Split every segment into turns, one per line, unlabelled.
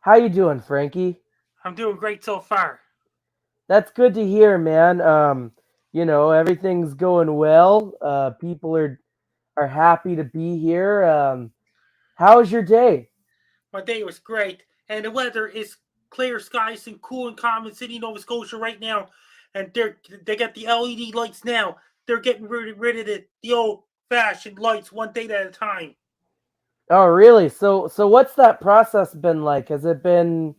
How you doing, Frankie?
I'm doing great so far.
That's good to hear, man. Everything's going well. People are happy to be here. How was your day?
My day was great, and the weather is clear skies and cool and calm in Sydney, Nova Scotia right now. And they got the LED lights now. They're getting rid of the old fashioned lights one day at a time.
Oh, really? So what's that process been like? Has it been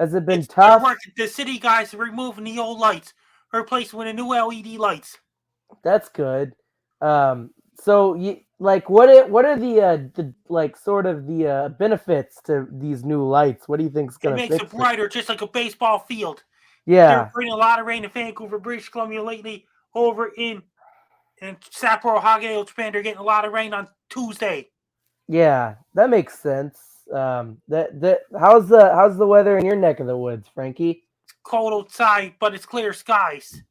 It's they're
tough?
working. The city guys are removing the old lights, replacing with the new LED lights.
That's good. So what are the like sort of the benefits to these new lights? What do you think's
It
gonna
makes it
fix it?
brighter, just like a baseball field. They're
Yeah,
bringing a lot of rain to Vancouver, British Columbia lately. Over in Sapporo, Hageo, Japan, they're getting a lot of rain on Tuesday.
yeah, that makes sense. How's the weather in your neck of the woods, Frankie?
Cold outside, but it's clear skies.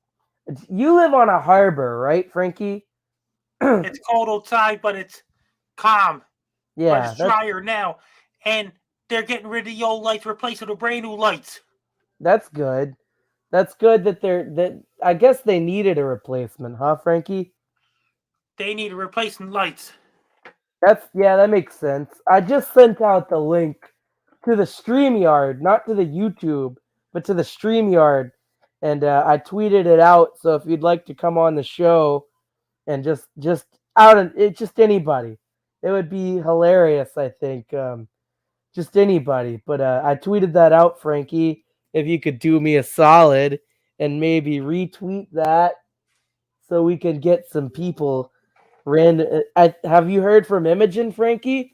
You live on a harbor, right, Frankie?
It's cold outside, but it's calm. But
Yeah,
it's
that's
drier now. And they're getting rid of the old lights, replaced with brand new lights.
that's good. That's good that I guess they needed a replacement, huh, Frankie?
They need replacement lights.
That makes sense. I just sent out the link to the StreamYard, not to the YouTube, but to the StreamYard, and I tweeted it out. So if you'd like to come on the show and just out and it just anybody, it would be hilarious. I think just anybody. But I tweeted that out, Frankie. If you could do me a solid and maybe retweet that so we can get some people. Have you heard from Imogen, Frankie?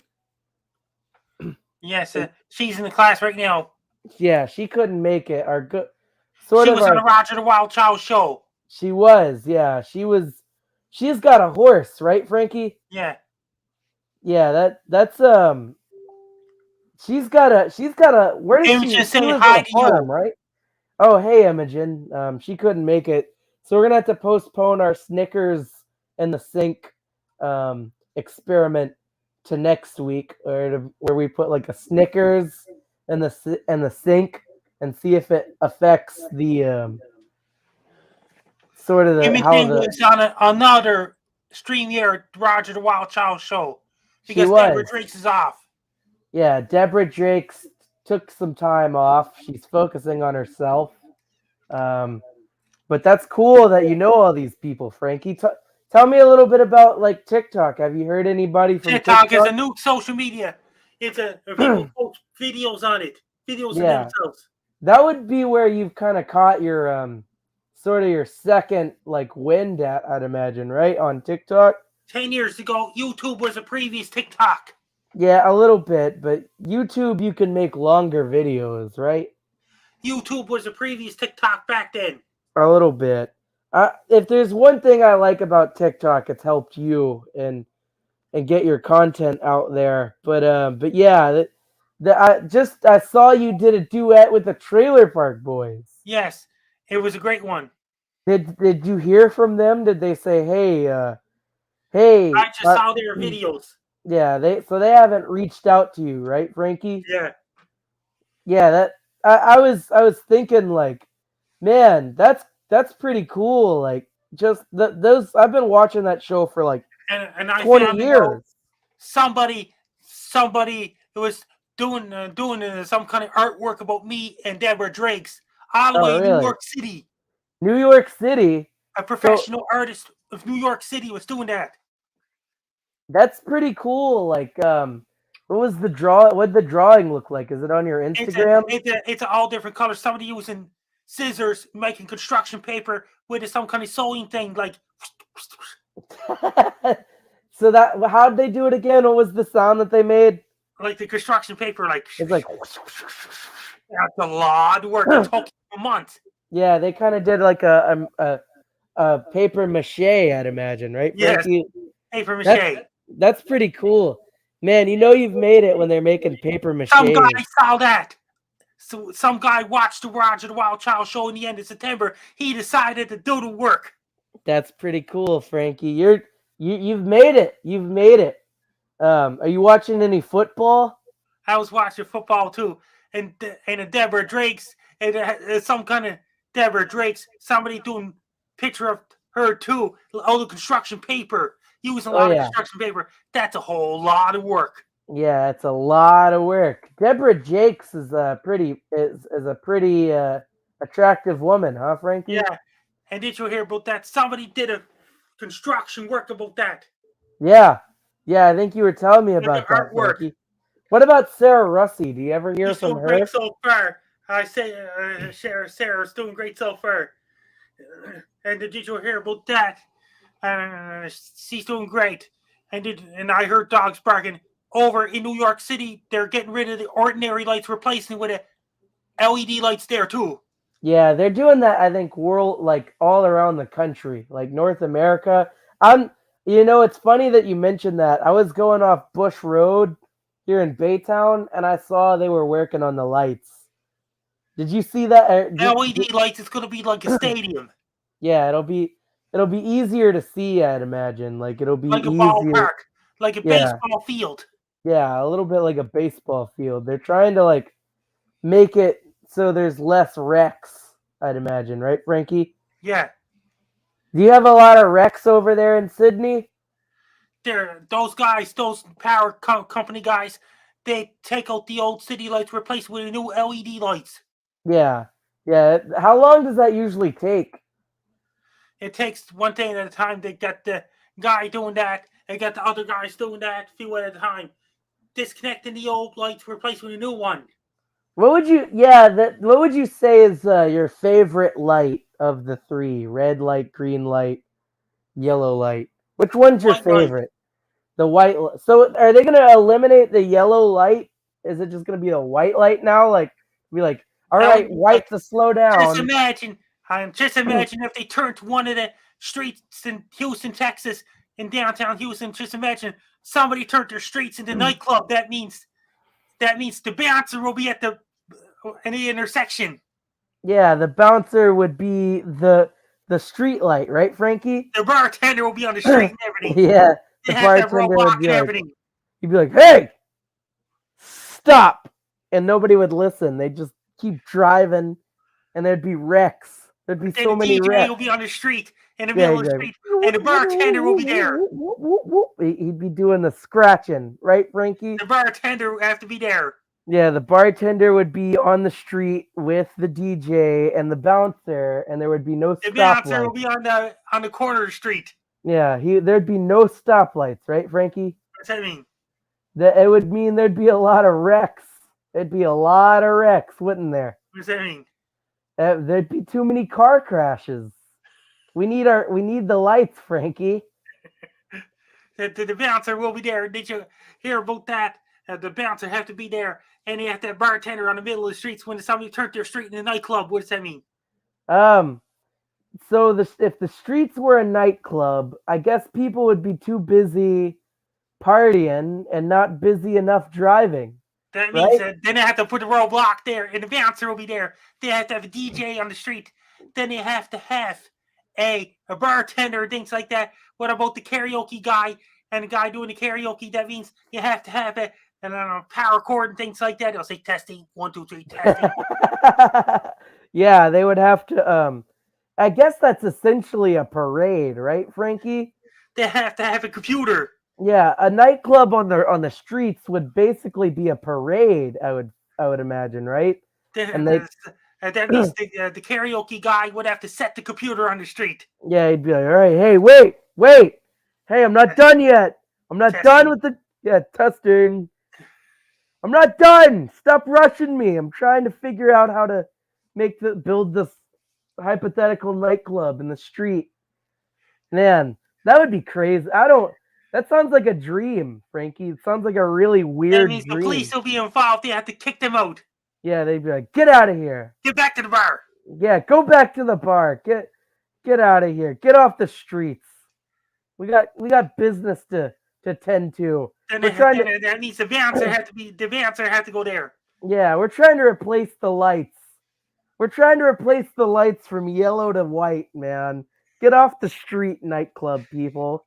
Yes, she's in the class right now.
Yeah, she couldn't make it. Our good, sort
She
of
was on
our.
the Roger the Wild Child show.
She was, yeah, she was. She's got a horse, right, Frankie?
Yeah.
Yeah, that's. She's got a. Where does
Amy
she?
just
She
say
lives on
hi
a
to
farm,
you.
right? Oh, hey, Imogen. She couldn't make it, so we're gonna have to postpone our Snickers in the sink experiment to next week, where we put like a Snickers in the sink and see if it affects the sort of the
Amy
how the
was on another stream here, Roger the Wild Child show.
she
Because Deborah
was.
Drake's is off.
Yeah, Deborah Jakes took some time off. She's focusing on herself. Um, But that's cool that you know all these people, Frankie. Tell me a little bit about like TikTok. Have you heard anybody from
TikTok is
TikTok?
a new social media. It's a people post videos on it, videos of
Yeah,
themselves.
that would be where you've kind of caught your sort of your second like wind at, I'd imagine, right? On TikTok.
10 years ago, YouTube was a previous TikTok.
Yeah, a little bit, but YouTube you can make longer videos, right?
YouTube was a previous TikTok back then.
A little bit. If there's one thing I like about TikTok, it's helped you and get your content out there. But yeah, I saw you did a duet with the Trailer Park Boys.
Yes, it was a great one.
Did you hear from them? Did they say, hey,
I just saw their videos.
yeah, they haven't reached out to you, right, Frankie?
Yeah,
Yeah, that I was thinking like, man, that's pretty cool. Like just those I've been watching that show for like
and I
20
found
years.
somebody who was doing some kind of artwork about me and Deborah Drake's all the
Oh,
way in New
really?
York City.
New York City.
A
So
professional artist of New York City was doing that.
that's pretty cool. Like, what was the draw? What the drawing look like? Is it on your
It's a
Instagram?
it's a it's a all different colors. Somebody using scissors, making construction paper with some kind of sewing thing,
So how'd they do it again? What was the sound that they made?
like the construction paper. Like
It's like,
that's a lot of work. It took a month.
yeah, they kind of did like a paper mache, I'd imagine, right,
Yes,
Frankie?
paper
That's
mache.
that's pretty cool, man. You know you've made it when they're making paper
Some guy
maches.
saw that. So some guy watched the Roger the Wild Child show in the end of September. He decided to do the work.
That's pretty cool, Frankie. You've made it. You've made it. Are you watching any football?
I was watching football too, and a Deborah Drake's and some kind of Deborah Drake's somebody doing picture of her too. All the construction paper, using a
Oh
lot of
yeah,
construction paper. That's a whole lot of work.
yeah, it's a lot of work. Deborah Jakes is a pretty attractive woman, huh, Frankie?
Yeah, and did you hear about that? Somebody did a construction work about that.
Yeah, yeah, I think you were telling me
Like an
about that,
artwork.
Frankie. What about Sarah Russi? Do you ever hear
He's
from
doing great
her?
so far. I say, Sarah's doing great so far. And did you hear about that? She's doing great. And I heard dogs barking over in New York City. They're getting rid of the ordinary lights, replacing it with LED lights there too.
Yeah, they're doing that. I think world like all around the country, like North America. I'm, it's funny that you mentioned that. I was going off Bush Road here in Baytown, and I saw they were working on the lights. Did you see that?
LED lights. It's going to be like a stadium,
Yeah, it'll be easier to see. I'd imagine. Like it'll be
like a
easier.
ballpark, like a
Yeah,
baseball field.
yeah, a little bit like a baseball field. They're trying to like make it so there's less wrecks. I'd imagine, right, Frankie?
Yeah,
Do you have a lot of wrecks over there in Sydney?
those guys, those power company guys. They take out the old city lights, replace it with new LED lights.
Yeah. Yeah. How long does that usually take?
It takes one thing at a time. They got the guy doing that. They got the other guys doing that, a few at a time. Disconnecting the old lights, replacing with a new one.
What would you say is your favorite light of the three? Red light, green light, yellow light. Which one's your
White light.
favorite? The white. So are they going to eliminate the yellow light? Is it just going to be a white light now? Like be like, all right,
LED
white
light.
to slow
Just
down.
imagine. Just imagine if they turned one of the streets in Houston, Texas, in downtown Houston. Just imagine somebody turned their streets into nightclub. That means the bouncer will be at the intersection.
Yeah, the bouncer would be the street light, right, Frankie?
The bartender will be on the street and everything.
Yeah,
They
the
have to have
bartender
roadblock
would be
and
like,
everything.
he'd be like, "Hey, stop!" And nobody would listen. They'd just keep driving, and there'd be wrecks. There'd be
Then
so
the
many
DJ will
wrecks.
be on the street in the
Yeah,
middle
he'd
of
be
the
like,
street, and the bartender will be there.
he'd be doing the scratching, right, Frankie?
The bartender will have to be there.
Yeah, the bartender would be on the street with the DJ and the bouncer, and there would be no
The bouncer will
stoplights.
be on the corner of the street.
Yeah, there'd be no stoplights, right, Frankie?
What's that mean?
That it would mean there'd be a lot of wrecks. There'd be a lot of wrecks, wouldn't there?
What's that mean?
There'd be too many car crashes. We need the lights, Frankie.
The bouncer will be there. Did you hear about that? The bouncer have to be there, and you have to have bartender on the middle of the streets when somebody turned their street in a nightclub. What does that mean?
Um, so if the streets were a nightclub, I guess people would be too busy partying and not busy enough driving,
That means
right?
that then they have to put the roadblock there, and the bouncer will be there. They have to have a DJ on the street. Then they have to have a bartender and things like that. What about the karaoke guy and the guy doing the karaoke? That means you have to have a and a power cord and things like that. They'll say testing, 1, 2, 3, testing.
Yeah, they would have to. I guess that's essentially a parade, right, Frankie?
They have to have a computer.
Yeah, a nightclub on the streets would basically be a parade. I would imagine, right? And they
That means the karaoke guy would have to set the computer on the street.
yeah, he'd be like, all right, hey, wait, hey, I'm not done yet. I'm not done
Testing.
with the testing. I'm not done. Stop rushing me. I'm trying to figure out how to build this hypothetical nightclub in the street. Man, that would be crazy. I don't. That sounds like a dream, Frankie. It sounds like a really
That
weird
means the
dream.
police will be involved. They have to kick them out.
Yeah, they'd be like, "Get out of here."
Get back to the bar.
Yeah, go back to the bar. Get out of here. Get off the streets. We got business to tend to. We're trying to
That means the bouncer had to go there.
Yeah, we're trying to replace the lights. We're trying to replace the lights from yellow to white, man. Get off the street, nightclub people.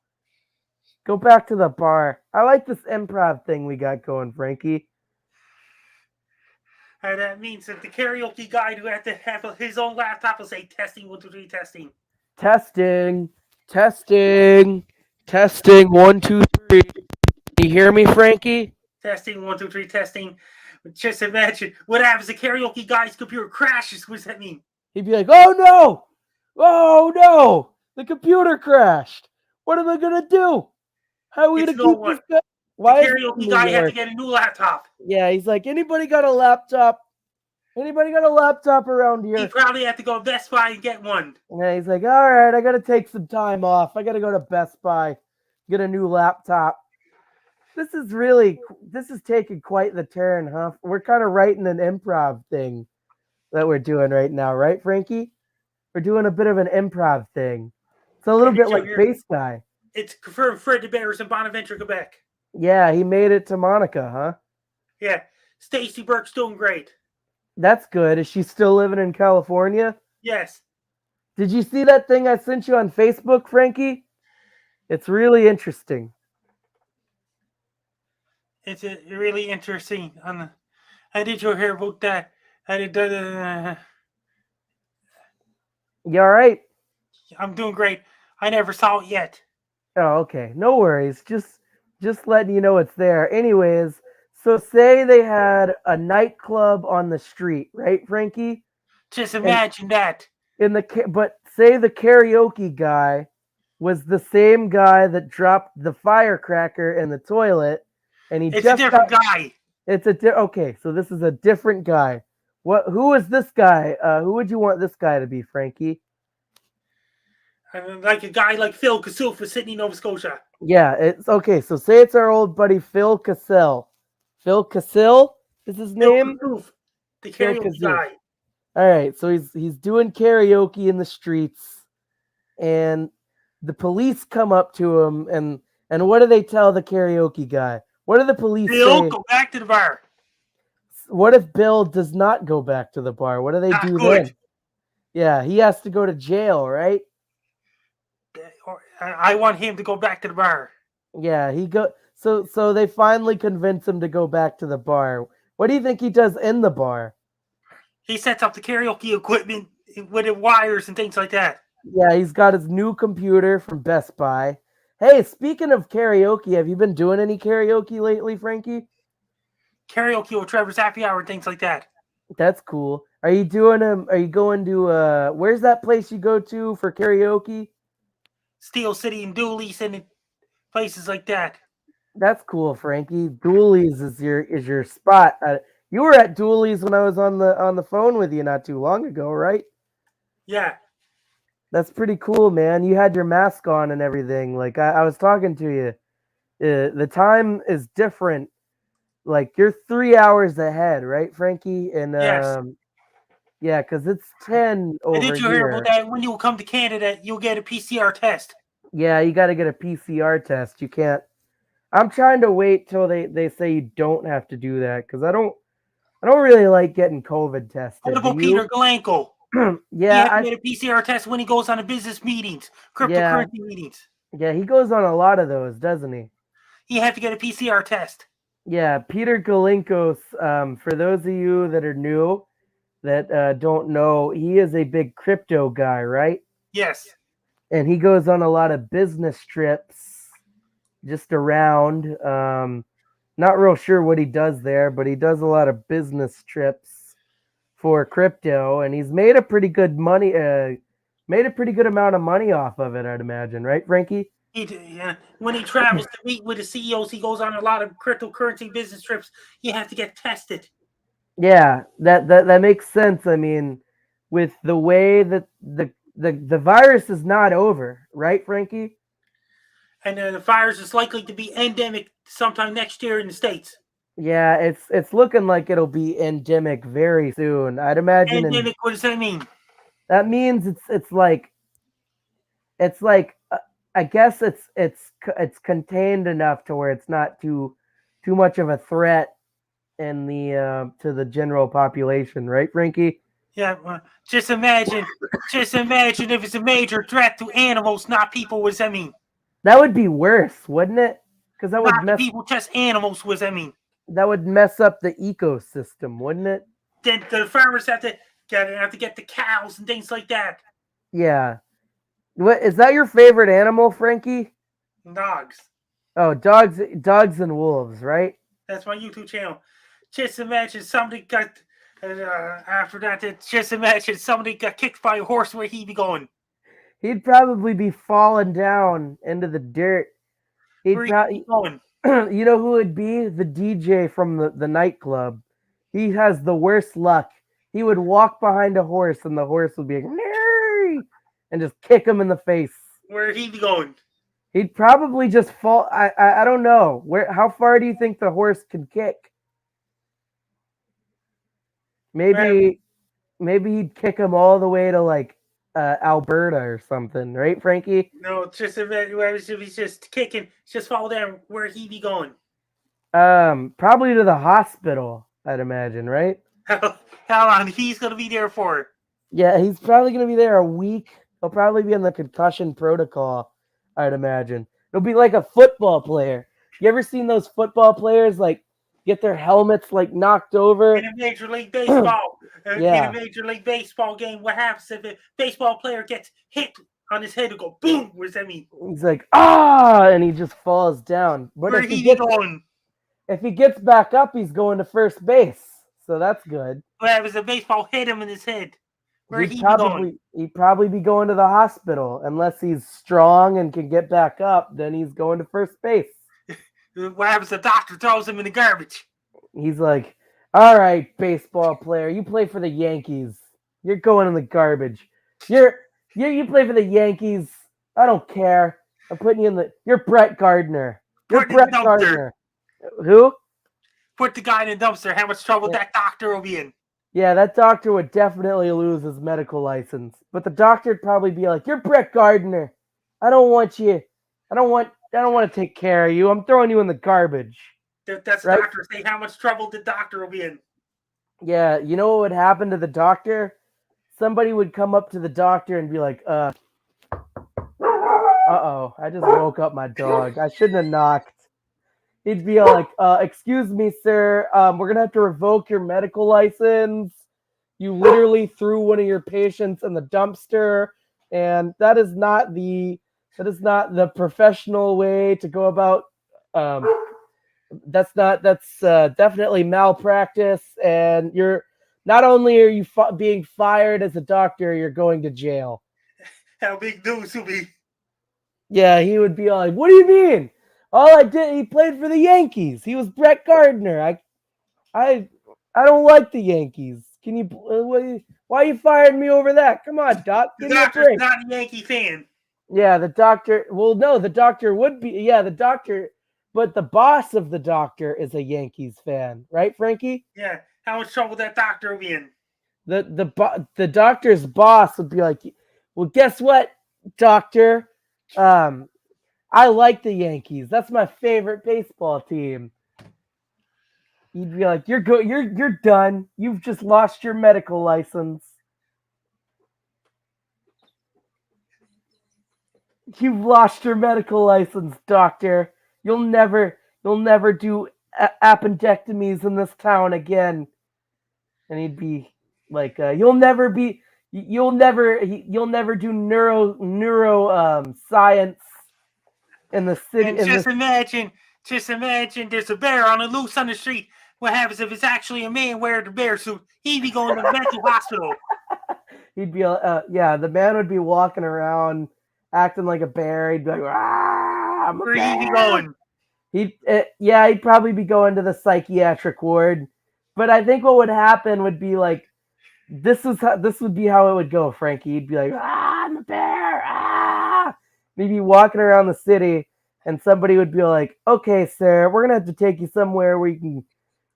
Go back to the bar. I like this improv thing we got going, Frankie.
And that means that the karaoke guy who had to have his own laptop will say testing 1 2 3 testing.
Testing, testing, testing. 1 2 3. Can you hear me, Frankie?
Testing 1 2 3 testing. Just imagine what happens. The karaoke guy's computer crashes. What does that mean?
He'd be like, "Oh no! Oh no! The computer crashed. What am I gonna do? How are we
It's
gonna
no
keep
one.
this guy?
The
Why is it
karaoke guy
moving
had to
work?"
get a new laptop.
Yeah, he's like, "Anybody got a laptop? Anybody got a laptop around
He
here?"
probably had to go to Best Buy and get one.
And he's like, "All right, I gotta take some time off. I gotta go to Best Buy, get a new laptop." This is taking quite the turn, huh? We're kind of writing an improv thing that we're doing right now, right, Frankie? We're doing a bit of an improv thing. It's a little
And
bit
so
like
here,
Face Guy.
it's confirmed Fred the Bear's in Bonaventure, Quebec.
Yeah, he made it to Monica, huh?
Yeah. Stacy Burke's doing great.
That's good. Is she still living in California?
Yes.
Did you see that thing I sent you on Facebook, Frankie? It's really interesting.
It's really interesting. I did you hear about that? I did.
You all right?
I'm doing great. I never saw it yet.
Oh, okay. No worries. Just letting you know it's there. Anyways, so say they had a nightclub on the street, right, Frankie?
Just
And
imagine that.
but say the karaoke guy was the same guy that dropped the firecracker in the toilet, and he
It's a
just got.
different guy.
Okay, so this is a different guy. Who is this guy? Who would you want this guy to be, Frankie?
Like a guy like Phil Kassouf for Sydney, Nova Scotia.
Yeah, it's okay. So say it's our old buddy Phil Cassell. Phil Cassell is his
Phil
name.
Kassouf, the
Phil
karaoke
Kazoo.
guy.
All right, so he's doing karaoke in the streets, and the police come up to him, and what do they tell the karaoke guy? What do the police
Bill,
say?
go back to the bar.
What if Bill does not go back to the bar? What do they
Not
do
good.
then? Yeah, he has to go to jail, right?
I want him to go back to the bar.
Yeah, he go. So they finally convince him to go back to the bar. What do you think he does in the bar?
He sets up the karaoke equipment with the wires and things like that.
Yeah, he's got his new computer from Best Buy. Hey, speaking of karaoke, have you been doing any karaoke lately, Frankie?
Karaoke with Trevor's Happy Hour and things like that.
That's cool. Are you doing Are you going to where's that place you go to for karaoke?
Steel City and Dooley's and places like that.
That's cool, Frankie. Dooley's is your spot. You were at Dooley's when I was on the phone with you not too long ago, right?
Yeah.
That's pretty cool, man. You had your mask on and everything. Like I was talking to you. The time is different. Like you're 3 hours ahead, right, Frankie? And
Yes.
yeah, because it's 10
And
over
did you hear
here.
about that? When you come to Canada, you'll get a PCR test.
Yeah, you got to get a PCR test. You can't. I'm trying to wait till they say you don't have to do that because I don't really like getting COVID tested.
What about Peter Galanko?
Yeah,
he has to get a PCR test when he goes on the business meetings, cryptocurrency meetings.
Yeah, he goes on a lot of those, doesn't he?
He had to get a PCR test.
Yeah, Peter Galinkos, for those of you that are new, that don't know, he is a big crypto guy, right?
Yes.
And he goes on a lot of business trips just around. Not real sure what he does there, but he does a lot of business trips for crypto, and he's made a pretty good amount of money off of it, I'd imagine, right, Frankie?
When he travels to meet with the CEOs, he goes on a lot of cryptocurrency business trips. You have to get tested.
Yeah, that makes sense. I mean, with the way that the virus is not over, right, Frankie?
And the virus is likely to be endemic sometime next year in the States.
Yeah, it's looking like it'll be endemic very soon. I'd imagine.
Endemic, what does that mean?
That means it's like I guess it's contained enough to where it's not too much of a threat in the to the general population, right, Frankie?
Yeah, just imagine if it's a major threat to animals, not people. What does that mean?
That would be worse, wouldn't it? Because that would
not people, just animals. What does that mean?
That would mess up the ecosystem, wouldn't it?
Then the farmers have to get the cows and things like that.
Yeah. What is that your favorite animal, Frankie?
Dogs.
Oh, dogs and wolves, right?
That's my YouTube channel. Just imagine somebody got. After that, just imagine somebody got kicked by a horse. Where he be going?
He'd probably be falling down into the dirt. He'd
Where he be
probably,
going?
you know who would be? The DJ from the nightclub. He has the worst luck. He would walk behind a horse and the horse would be like, "Nay!" and just kick him in the face.
Where he be going?
He'd probably just fall. I don't know. How far do you think the horse could kick?
Well,
Maybe maybe he'd kick him all the way to like Alberta or something, right, Frankie?
no, just if he's just kicking, just fall down. Where he be going?
Probably to the hospital, I'd imagine, right?
How long he's gonna be there for?
Yeah, he's probably gonna be there a week. He'll probably be in the concussion protocol, I'd imagine. It'll be like a football player. You ever seen those football players like get their helmets like knocked
In
over?
a Major League Baseball, in a
Yeah.
Major League Baseball game, what happens if a baseball player gets hit on his head and go boom? What does that mean?
He's like, ah, and he just falls down. But
Where he be going?
if he gets back up, he's going to first base. So that's good.
What happens if a baseball hit him in his head? Where
He'd
he be going?
probably be going to the hospital unless he's strong and can get back up. Then he's going to first base.
What happens if the doctor throws him in the garbage?
He's like, all right, baseball player, you play for the Yankees. You're going in the garbage. You play for the Yankees. I don't care. I'm putting you in the. You're Brett Gardner. You're
Put it in the
Brett
dumpster.
Gardner. Who?
Put the guy in the dumpster. How much trouble that doctor will be in?
Yeah, that doctor would definitely lose his medical license. But the doctor'd probably be like, "You're Brett Gardner. I don't want you. I don't want to take care of you. I'm throwing you in the garbage."
That's the
Right?
doctor saying how much trouble the doctor will be in.
Yeah, you know what would happen to the doctor? Somebody would come up to the doctor and be like, uh-oh, I just woke up my dog. I shouldn't have knocked. He'd be like, excuse me, sir, we're gonna have to revoke your medical license. You literally threw one of your patients in the dumpster, and that is not the professional way to go about. That's definitely malpractice, and you're not only are you being fired as a doctor, you're going to jail.
How big news will be.
Yeah, he would be like, "What do you mean? All I did, he played for the Yankees. He was Brett Gardner. I, I don't like the Yankees. Can you? Why you fired me over that? Come on, Doc,
The
give me a
doctor's
break."
not a Yankee fan.
Yeah, the doctor. Well, no, the doctor would be. Yeah, the doctor. But the boss of the doctor is a Yankees fan, right, Frankie?
Yeah, how much trouble that doctor will be in.
The doctor's boss would be like, "Well, guess what, doctor? I like the Yankees. That's my favorite baseball team." He'd be like, You're done. You've just lost your medical license. You've lost your medical license, doctor. You'll never do appendectomies in this town again." And he'd be like, you'll never do neuro science in the city
And
in this."
just imagine there's a bear on a loose on the street. What happens if it's actually a man wearing the bear suit? He'd be going to the mental hospital.
He'd be yeah, the man would be walking around acting like a bear. He'd be like, "Ah, I'm a
Where he be
bear."
going?
He'd probably be going to the psychiatric ward. But I think what would happen would be like this would be how it would go, Frankie. He'd be like, "Ah, I'm a bear." Ah. He'd be walking around the city and somebody would be like, "Okay, sir, we're gonna have to take you somewhere where you can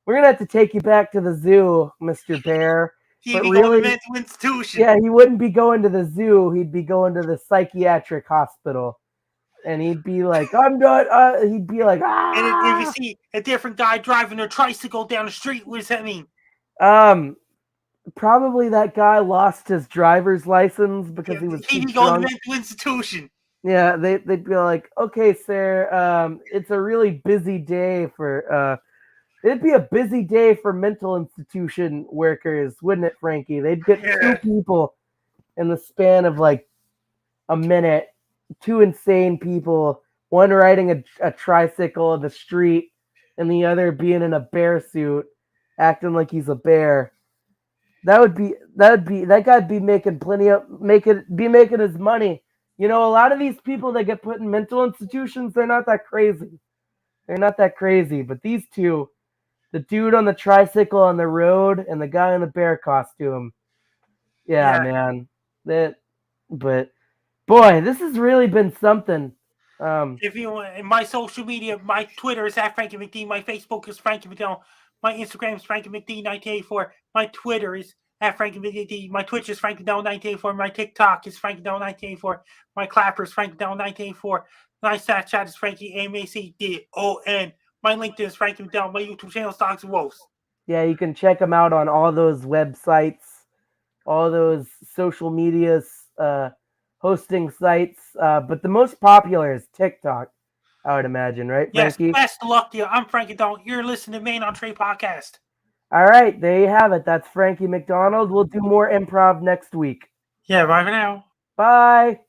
we're gonna have to take you back to the zoo, Mr. Bear."
He'd
But
be going to
really,
mental institution.
yeah, he wouldn't be going to the zoo. He'd be going to the psychiatric hospital. And he'd be like, "I'm not," he'd be like,
And if you
"Ah."
see a different guy driving a tricycle down the street, what does that mean?
Um, Probably that guy lost his driver's license because he was too
He'd be going to
drunk.
mental institution.
Yeah, they'd be like, "Okay, sir, it's a really busy day It'd be a busy day for mental institution workers, wouldn't it, Frankie? They'd get two
Yeah.
people in the span of like a minute, two insane people, one riding a tricycle in the street, and the other being in a bear suit, acting like he's a bear. That guy'd be making plenty of making his money. You know, a lot of these people that get put in mental institutions, they're not that crazy. They're not that crazy, but these two, the dude on the tricycle on the road and the guy in the bear costume, yeah,
Yeah.
man. That, but boy, this has really been something.
If you want, in my social media, my Twitter is at Frankie McD, my Facebook is Frankie McDonald, my Instagram is Frankie McD 1984, my Twitter is at Frankie McD, my Twitch is Frankie Down 1984, my TikTok is Frankie Down 1984, my Clapper is Frankie Down 1984, my Snapchat is Frankie MACDON, my LinkedIn is Frankie McDonald, my YouTube channel is Dogs and Wolves.
Yeah, you can check them out on all those websites, all those social medias, hosting sites. But the most popular is TikTok, I would imagine, right,
Yes,
Frankie?
best of luck to you. I'm Frankie Down. You're listening to Main Entree Podcast.
All right, there you have it. That's Frankie McDonald. We'll do more improv next week.
Yeah, bye for now.
Bye.